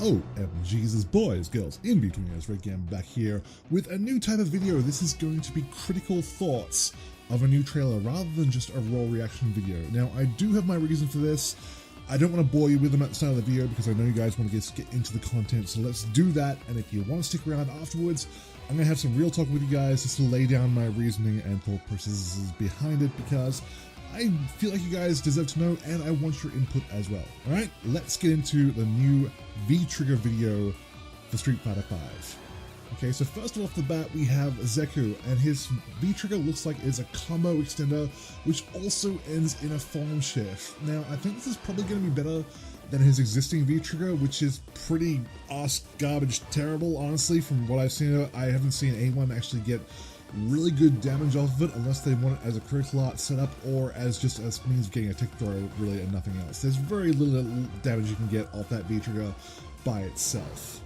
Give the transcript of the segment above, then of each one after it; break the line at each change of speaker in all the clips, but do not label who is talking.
OMG's boys, girls, in between us, Red Gam back here with a new type of video. This is going to be critical thoughts of a new trailer rather than just a raw reaction video. Now, I do have my reason for this. I don't want to bore you with them at the start of the video because I know you guys want to get into the content, so let's do that. And if you want to stick around afterwards, I'm going to have some real talk with you guys just to lay down my reasoning and thought processes behind it, because I feel like you guys deserve to know and I want your input as well. Alright, let's get into the new V-Trigger video for Street Fighter 5. Okay, so first off the bat we have Zeku, and his V-Trigger looks like it's a combo extender which also ends in a form shift. Now I think this is probably going to be better than his existing V-Trigger, which is pretty ass garbage terrible, honestly. From what I've seen, I haven't seen anyone actually get really good damage off of it unless they want it as a critical art setup or as just as means of getting a tick throw, really, and nothing else. There's very little damage you can get off that V-Trigger by itself.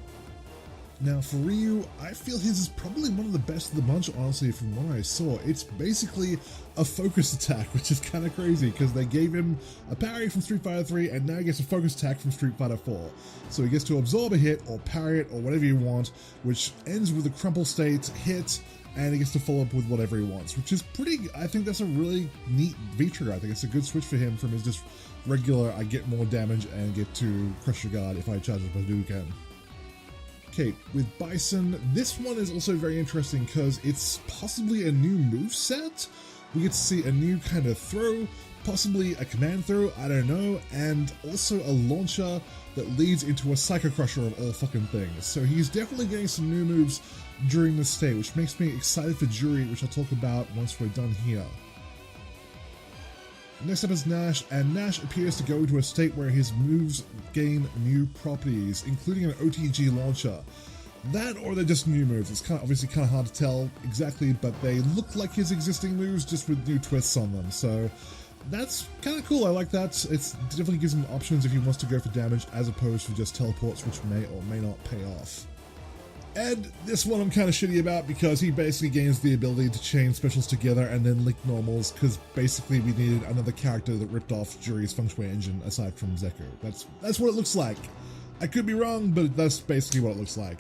Now for Ryu, I feel his is probably one of the best of the bunch, honestly, from what I saw. It's basically a focus attack, which is kind of crazy because they gave him a parry from Street Fighter 3 and now he gets a focus attack from Street Fighter 4. So he gets to absorb a hit or parry it or whatever you want, which ends with a crumple state hit, and he gets to follow up with whatever he wants, which is pretty, I think that's a really neat V-Trigger. I think it's a good switch for him from his just regular, I get more damage and get to crush your guard if I charge up a Hadouken. Okay, with Bison, this one is also very interesting because it's possibly a new moveset. We get to see a new kind of throw, possibly a command throw, I don't know, and also a launcher that leads into a Psycho Crusher of all fucking things. So he's definitely getting some new moves during this state, which makes me excited for Jury, which I'll talk about once we're done here. Next up is Nash, and Nash appears to go into a state where his moves gain new properties, including an OTG launcher. That or they're just new moves. It's obviously kind of hard to tell exactly, but they look like his existing moves just with new twists on them. So that's kind of cool. I like that. It definitely gives him options if he wants to go for damage as opposed to just teleports, which may or may not pay off. And this one I'm kind of shitty about because he basically gains the ability to chain specials together and then link normals, because basically we needed another character that ripped off Jury's Feng Shui engine aside from Zeku. That's what it looks like. I could be wrong, but that's basically what it looks like.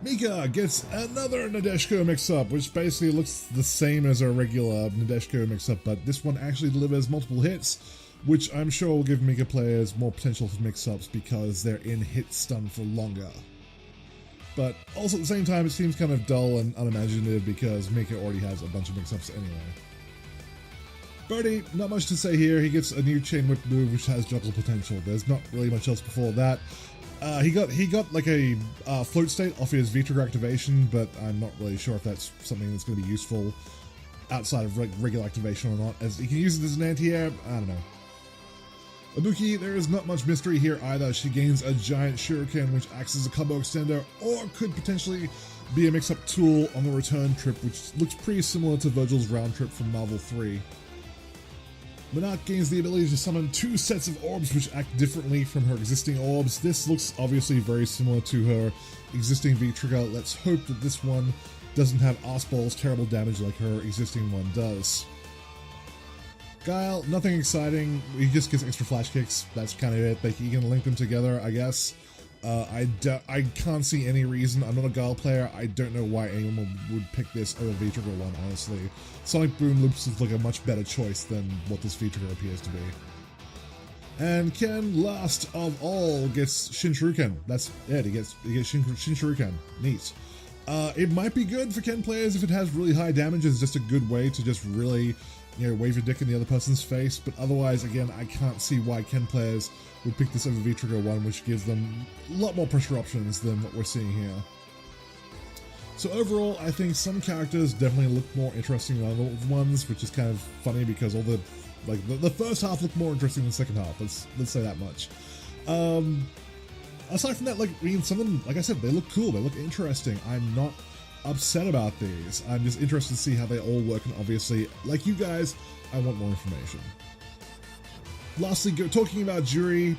Mika gets another Nadeshiko mix-up, which basically looks the same as a regular Nadeshiko mix-up, but this one actually delivers multiple hits, which I'm sure will give Mika players more potential for mix-ups because they're in hit stun for longer. But also at the same time, it seems kind of dull and unimaginative because Mika already has a bunch of mix-ups anyway. Birdie, not much to say here. He gets a new chain whip move which has juggle potential. There's not really much else before that. He got like a float state off his V-Trigger activation, but I'm not really sure if that's something that's going to be useful outside of regular activation or not, as he can use it as an anti-air. I don't know. Ibuki, there is not much mystery here either. She gains a giant shuriken which acts as a combo extender, or could potentially be a mix-up tool on the return trip, which looks pretty similar to Virgil's round trip from Marvel 3. Monarch gains the ability to summon two sets of orbs which act differently from her existing orbs. This looks obviously very similar to her existing V-Trigger. Let's hope that this one doesn't have Arseballs terrible damage like her existing one does. Guile, nothing exciting. He just gets extra flash kicks. That's kind of it. You can link them together, I guess. I can't see any reason. I'm not a Guile player. I don't know why anyone would pick this over V-Trigger one, honestly. Sonic Boom Loops is like a much better choice than what this V-Trigger appears to be. And Ken, last of all, gets Shin Shuriken. That's it. He gets Shin Shuriken. Neat. It might be good for Ken players if it has really high damage. It's just a good way to just really, wave your dick in the other person's face, but otherwise, again, I can't see why Ken players would pick this over V-Trigger 1, which gives them a lot more pressure options than what we're seeing here. So overall, I think some characters definitely look more interesting than other ones, which is kind of funny because all the first half looked more interesting than the second half, let's say that much. Aside from that, some of them, like I said, they look cool, they look interesting. I'm not upset about these. I'm just interested to see how they all work, and obviously, like you guys, I want more information. Lastly, talking about Jury,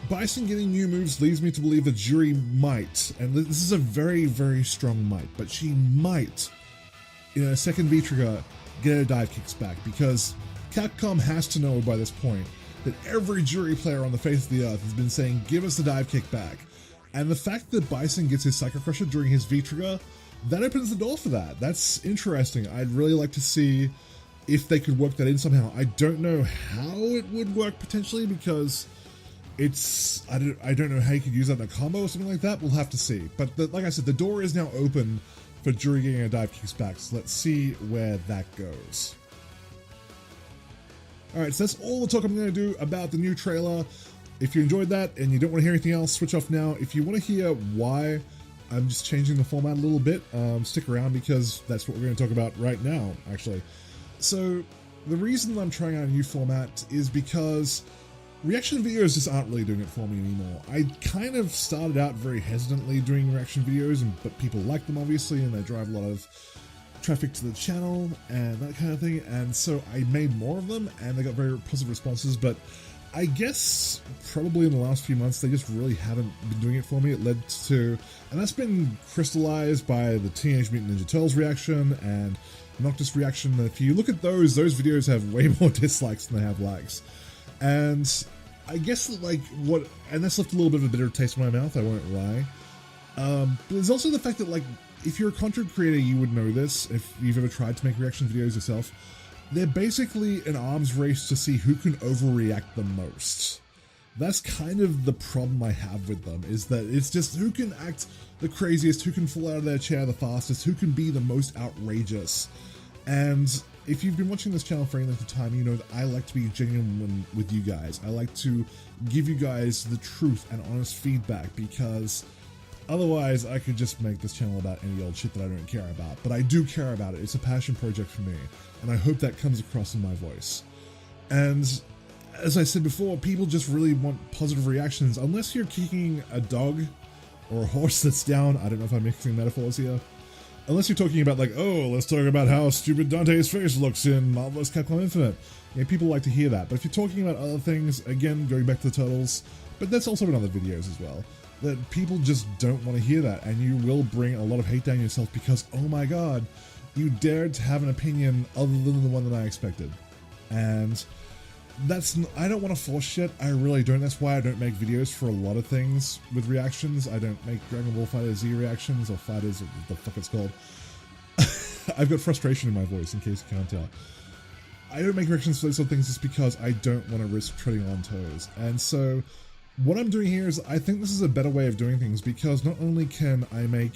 Bison getting new moves leads me to believe that Jury might, and this is a very, very strong might, but she might, in a second V-Trigger, get her dive kicks back, because Capcom has to know by this point that every Jury player on the face of the earth has been saying, give us the dive kick back. And the fact that Bison gets his Psycho Crusher during his V-Trigger, that opens the door for that. That's interesting. I'd really like to see if they could work that in somehow. I don't know how it would work potentially, because it's, I don't know how you could use that in a combo or something like that. We'll have to see. But like I said, the door is now open for Juri getting a dive kicks back. So let's see where that goes. Alright, so that's all the talk I'm going to do about the new trailer. If you enjoyed that and you don't want to hear anything else, switch off now. If you want to hear why I'm just changing the format a little bit, stick around, because that's what we're going to talk about right now, actually. So the reason I'm trying out a new format is because reaction videos just aren't really doing it for me anymore. I kind of started out very hesitantly doing reaction videos, but people like them obviously, and they drive a lot of traffic to the channel and that kind of thing, and so I made more of them and they got very positive responses. But I guess probably in the last few months they just really haven't been doing it for me. It led to, and that's been crystallized by the Teenage Mutant Ninja Turtles reaction and Noctis reaction. If you look at those videos have way more dislikes than they have likes. And I guess that, like, and that's left a little bit of a bitter taste in my mouth, I won't lie. But there's also the fact that, like, if you're a content creator, you would know this if you've ever tried to make reaction videos yourself. They're basically an arms race to see who can overreact the most. That's kind of the problem I have with them, is that it's just who can act the craziest, who can fall out of their chair the fastest, who can be the most outrageous. And if you've been watching this channel for any length of time, you know that I like to be genuine with you guys. I like to give you guys the truth and honest feedback, because otherwise I could just make this channel about any old shit that I don't care about. But I do care about it. It's a passion project for me, and I hope that comes across in my voice. And as I said before, people just really want positive reactions. Unless you're kicking a dog or a horse that's down, I don't know if I'm mixing metaphors here. Unless you're talking about, like, oh, let's talk about how stupid Dante's face looks in Marvel's Capcom Infinite. Yeah, people like to hear that. But if you're talking about other things, again, going back to the Turtles, but that's also in other videos as well, that people just don't want to hear that, and you will bring a lot of hate down yourself because, oh my god, you dared to have an opinion other than the one that I expected. And I don't want to force shit, I really don't. That's why I don't make videos for a lot of things with reactions. I don't make Dragon Ball FighterZ reactions, or Fighters, or what the fuck it's called. I've got frustration in my voice, in case you can't tell. I don't make reactions for those sort of things just because I don't want to risk treading on toes. And so what I'm doing here is, I think this is a better way of doing things, because not only can I make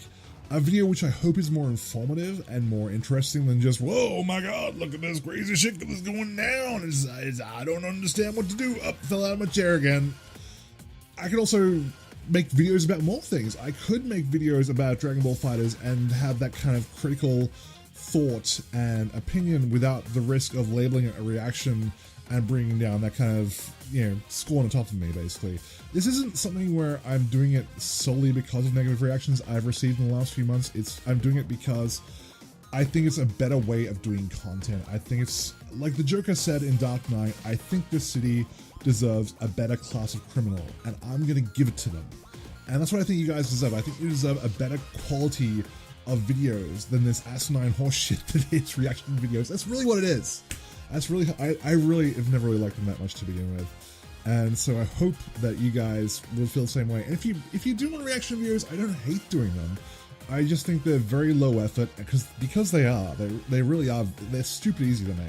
a video which I hope is more informative and more interesting than just, whoa, my god, look at this crazy shit that's going down, I don't understand what to do, up, fell out of my chair again. I could also make videos about more things. I could make videos about Dragon Ball FighterZ and have that kind of critical thought and opinion without the risk of labeling it a reaction and bringing down that kind of, you know, scorn on top of me, basically. This isn't something where I'm doing it solely because of negative reactions I've received in the last few months. I'm doing it because I think it's a better way of doing content. I think it's, like the Joker said in Dark Knight, I think this city deserves a better class of criminal, and I'm gonna give it to them. And that's what I think you guys deserve. I think you deserve a better quality of videos than this asinine horse shit that is reaction videos. That's really what it is. That's really, I really have never really liked them that much to begin with. And so I hope that you guys will feel the same way. And if you do want reaction videos, I don't hate doing them. I just think they're very low effort, because they really are, they're stupid easy to make.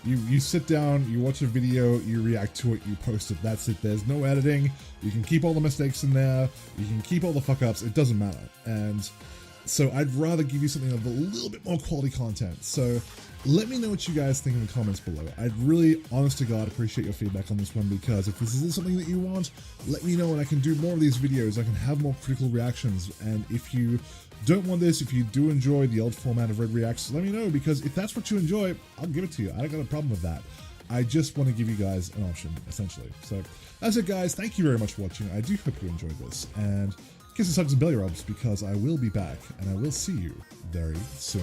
You sit down, you watch a video, you react to it, you post it, that's it. There's no editing. You can keep all the mistakes in there, you can keep all the fuck ups, it doesn't matter. And so I'd rather give you something of a little bit more quality content. So let me know what you guys think in the comments below. I'd really, honest to God, appreciate your feedback on this one, because if this isn't something that you want, let me know and I can do more of these videos. I can have more critical reactions. And if you don't want this, if you do enjoy the old format of Red Reacts, let me know, because if that's what you enjoy, I'll give it to you. I don't got a problem with that. I just want to give you guys an option, essentially. So that's it, guys. Thank you very much for watching. I do hope you enjoyed this. And kisses, hugs, and belly rubs, because I will be back, and I will see you very soon.